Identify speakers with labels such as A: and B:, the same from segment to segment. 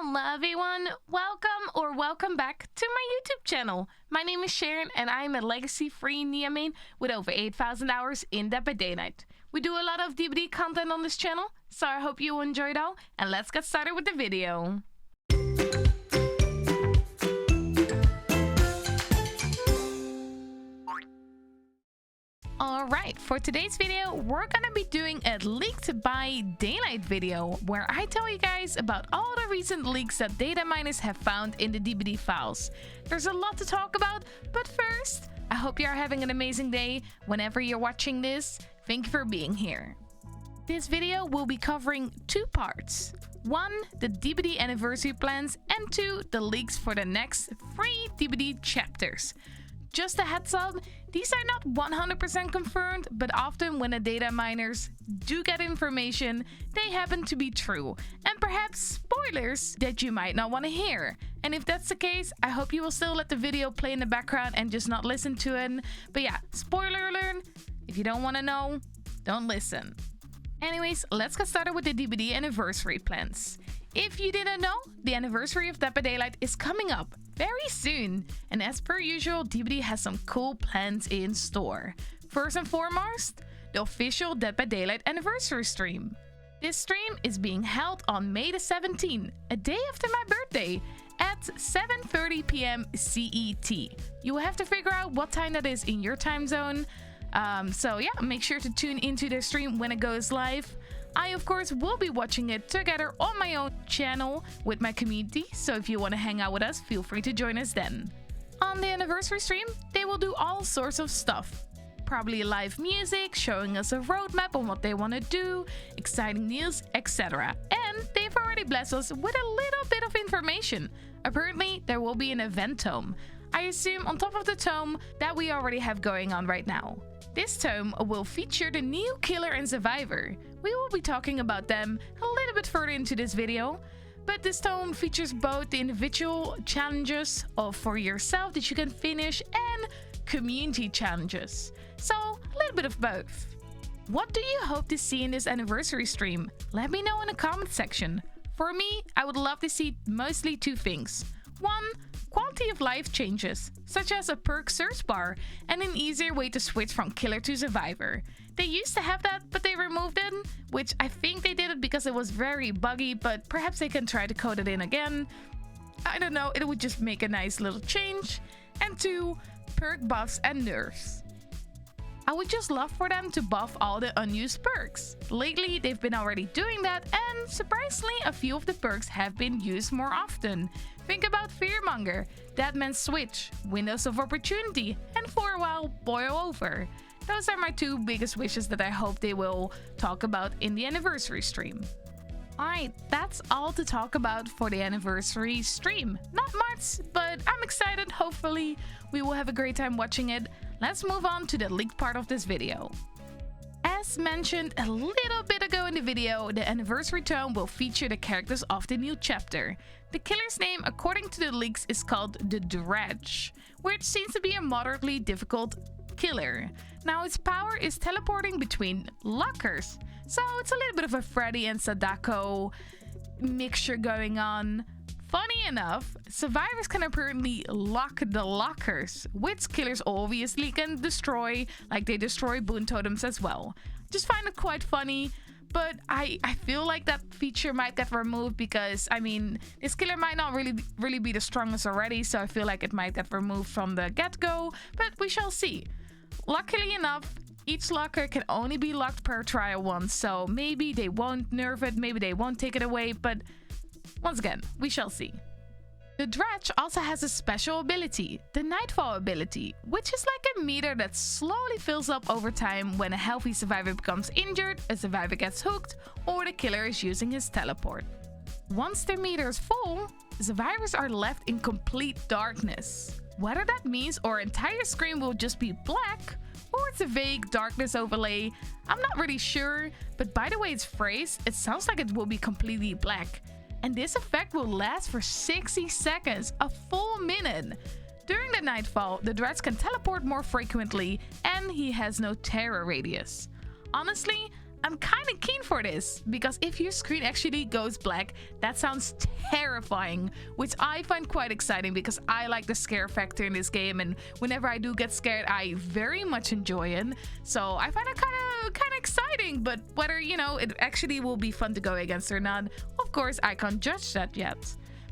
A: Hello everyone, welcome back to my YouTube channel. My name is Sharon and I'm a legacy-free Nia main with over 8,000 hours in DeadByDaylight. We do a lot of DBD content on this channel, so I hope you enjoy it all, and let's get started with the video. Alright, for today's video, we're gonna be doing a leaked by Daylight video where I tell you guys about all the recent leaks that data miners have found in the DBD files. There's a lot to talk about, but first, I hope you're having an amazing day whenever you're watching this. Thank you for being here. This video will be covering two parts. 1, the DBD anniversary plans, and 2, the leaks for the next 3 DBD chapters. Just a heads up, these are not 100% confirmed, but often when the data miners do get information, they happen to be true, and perhaps spoilers that you might not want to hear. And if that's the case, I hope you will still let the video play in the background and just not listen to it. But yeah, spoiler alert, if you don't want to know, don't listen. Anyways, let's get started with the DBD anniversary plans. If you didn't know, the anniversary of DeadByDaylight is coming up very soon, and as per usual, DBD has some cool plans in store. First and foremost, the official DeadByDaylight anniversary stream. This stream is being held on May the 17th, a day after my birthday, at 7:30 p.m. CET. You will have to figure out what time that is in your time zone. So yeah, make sure to tune into the stream when it goes live. I, of course, will be watching it together on my own channel with my community, so if you want to hang out with us, feel free to join us then. On the anniversary stream, they will do all sorts of stuff. Probably live music, showing us a roadmap on what they want to do, exciting news, etc. And they've already blessed us with a little bit of information. Apparently, there will be an event tome. I assume on top of the tome that we already have going on right now. This tome will feature the new killer and survivor. We will be talking about them a little bit further into this video, but this tome features both the individual challenges for yourself that you can finish and community challenges. So a little bit of both. What do you hope to see in this anniversary stream? Let me know in the comment section. For me, I would love to see mostly 2 things. 1, quality of life changes, such as a perk search bar and an easier way to switch from killer to survivor. They used to have that, but they removed it, which I think they did it because it was very buggy, but perhaps they can try to code it in again. I don't know, it would just make a nice little change. And 2, perk buffs and nerfs. I would just love for them to buff all the unused perks. Lately, they've been already doing that, and surprisingly, a few of the perks have been used more often. Think about Fearmonger, Deadman's Switch, Windows of Opportunity, and for a while, Boil Over. Those are my 2 biggest wishes that I hope they will talk about in the anniversary stream. Alright, that's all to talk about for the anniversary stream. Not much, but I'm excited. Hopefully, we will have a great time watching it. Let's move on to the leaked part of this video. As mentioned a little bit ago in the video, the anniversary tome will feature the characters of the new chapter. The killer's name, according to the leaks, is called the Dredge, which seems to be a moderately difficult killer. Now, its power is teleporting between lockers, so it's a little bit of a Freddy and Sadako mixture going on. Funny enough, survivors can apparently lock the lockers, which killers obviously can destroy, like they destroy boon totems as well. Just find it quite funny, but I feel like that feature might get removed because, I mean, this killer might not really be the strongest already, so I feel like it might get removed from the get-go, but we shall see. Luckily enough, each locker can only be locked per trial once, so maybe they won't nerf it, maybe they won't take it away, but once again, we shall see. The Dredge also has a special ability, the Nightfall ability, which is like a meter that slowly fills up over time when a healthy survivor becomes injured, a survivor gets hooked, or the killer is using his teleport. Once the meter is full, survivors are left in complete darkness. Whether that means our entire screen will just be black, or it's a vague darkness overlay, I'm not really sure, but by the way it's phrased, it sounds like it will be completely black. And this effect will last for 60 seconds, a full minute. During the nightfall, the Dredge can teleport more frequently, and he has no terror radius. Honestly, I'm kind of keen for this, because if your screen actually goes black, that sounds terrifying, which I find quite exciting because I like the scare factor in this game, and whenever I do get scared, I very much enjoy it. So I find it kind of exciting, but whether, you know, it actually will be fun to go against or not, of course, I can't judge that yet.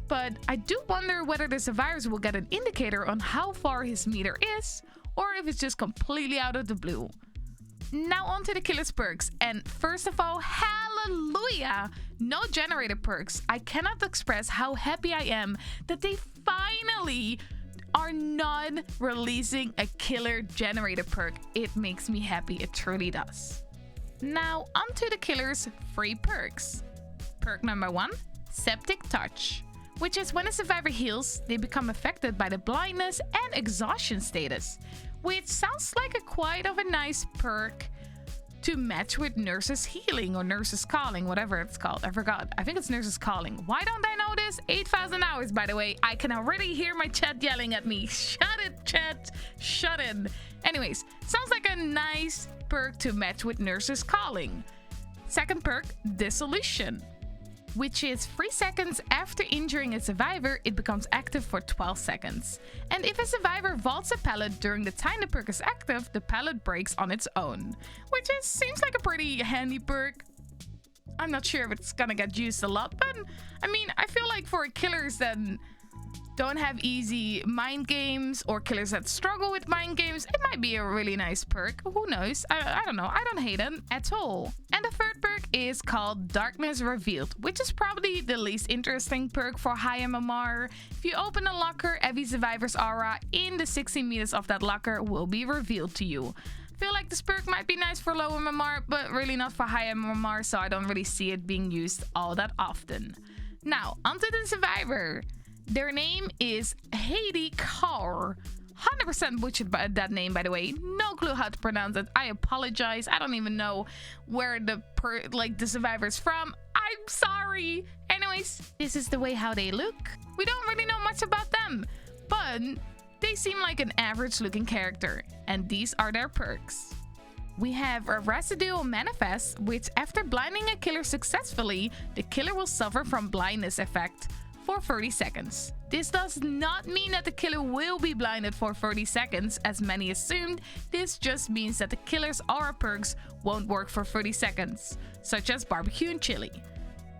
A: But I do wonder whether the survivors will get an indicator on how far his meter is, or if it's just completely out of the blue. Now on to the killer's perks, and first of all, hallelujah! No generator perks. I cannot express how happy I am that they finally are not releasing a killer generator perk. It makes me happy, it truly does. Now onto the killer's free perks. Perk number 1, Septic Touch, which is when a survivor heals, they become affected by the blindness and exhaustion status, which sounds like quite of a nice perk to match with Nurse's Healing or Nurse's Calling, whatever it's called. I forgot. I think it's Nurse's Calling. Why don't I know this? 8,000 hours, by the way. I can already hear my chat yelling at me. Shut it, chat. Shut it. Anyways, sounds like a nice perk to match with Nurse's Calling. Second perk, Dissolution, which is 3 seconds after injuring a survivor, it becomes active for 12 seconds. And if a survivor vaults a pallet during the time the perk is active, the pallet breaks on its own, which seems like a pretty handy perk. I'm not sure if it's gonna get used a lot, but I mean, I feel like for killers that don't have easy mind games, or killers that struggle with mind games, it might be a really nice perk. Who knows? I don't know. I don't hate it at all. And the third perk is called Darkness Revealed, which is probably the least interesting perk for high MMR. If you open a locker, every survivor's aura in the 16 meters of that locker will be revealed to you. I feel like this perk might be nice for low MMR, but really not for high MMR, so I don't really see it being used all that often. Now, onto the survivor. Their name is Heidi Kaur. 100% butchered by that name, by the way. No clue how to pronounce it. I apologize. I don't even know where the survivor's from. I'm sorry. Anyways, this is the way how they look. We don't really know much about them, but they seem like an average looking character, and these are their perks. We have a Residual Manifest, which after blinding a killer successfully, the killer will suffer from blindness effect for 30 seconds. This does not mean that the killer will be blinded for 30 seconds, as many assumed. This just means that the killer's aura perks won't work for 30 seconds, such as barbecue and chili.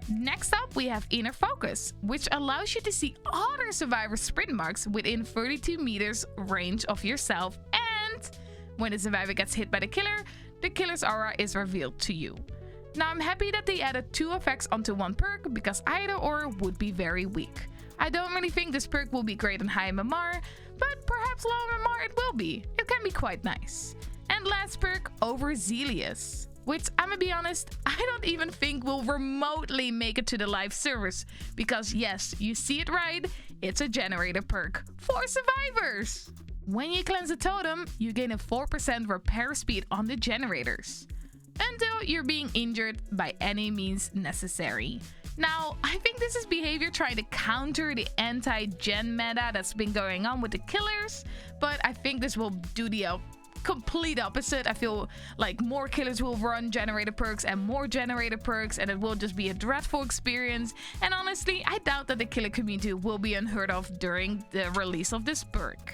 A: Next up, we have Inner Focus, which allows you to see other survivors' sprint marks within 32 meters range of yourself, and when the survivor gets hit by the killer's aura is revealed to you. Now, I'm happy that they added 2 effects onto 1 perk, because either or would be very weak. I don't really think this perk will be great in high MMR, but perhaps low MMR it will be. It can be quite nice. And last perk, Overzealous, which I'm gonna be honest, I don't even think will remotely make it to the live servers, because yes, you see it right, it's a generator perk for survivors. When you cleanse a totem, you gain a 4% repair speed on the generators, until you're being injured by any means necessary. Now, I think this is behavior trying to counter the anti-gen meta that's been going on with the killers, but I think this will do the complete opposite. I feel like more killers will run generator perks and more generator perks, and it will just be a dreadful experience. And honestly, I doubt that the killer community will be unheard of during the release of this perk.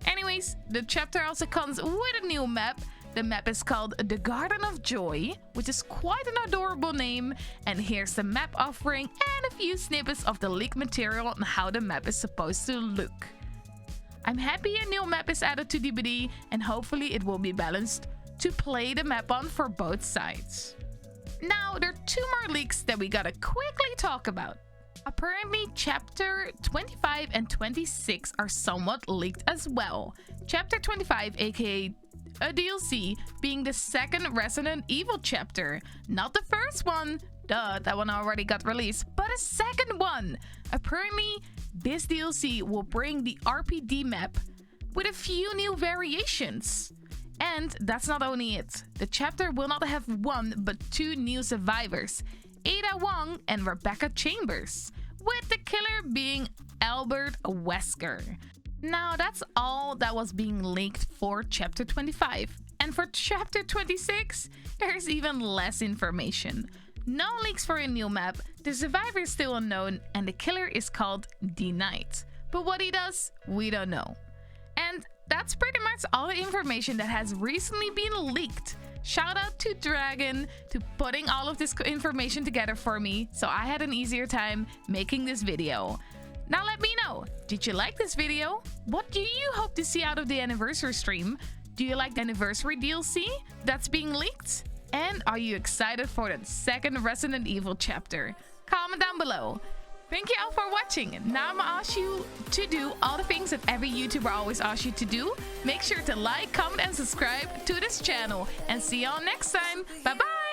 A: Anyways, the chapter also comes with a new map. The map is called The Garden of Joy, which is quite an adorable name, and here's the map offering and a few snippets of the leaked material on how the map is supposed to look. I'm happy a new map is added to DBD, and hopefully it will be balanced to play the map on for both sides. Now, there are 2 more leaks that we gotta quickly talk about. Apparently, Chapter 25 and 26 are somewhat leaked as well. Chapter 25, aka a DLC, being the second Resident Evil chapter. Not the first one, duh, that one already got released, but a second one. Apparently, this DLC will bring the RPD map with a few new variations. And that's not only it. The chapter will not have 1 but 2 new survivors, Ada Wong and Rebecca Chambers, with the killer being Albert Wesker. Now, that's all that was being leaked for Chapter 25. And for chapter 26, there's even less information. No leaks for a new map, the survivor is still unknown, and the killer is called the Knight. But what he does, we don't know. And that's pretty much all the information that has recently been leaked. Shout out to Dragon to putting all of this information together for me, so I had an easier time making this video. Now let me know, did you like this video? What do you hope to see out of the anniversary stream? Do you like the anniversary DLC that's being leaked? And are you excited for the second Resident Evil chapter? Comment down below. Thank you all for watching. Now I'm gonna ask you to do all the things that every YouTuber always asks you to do. Make sure to like, comment, and subscribe to this channel. And see y'all next time. Bye bye!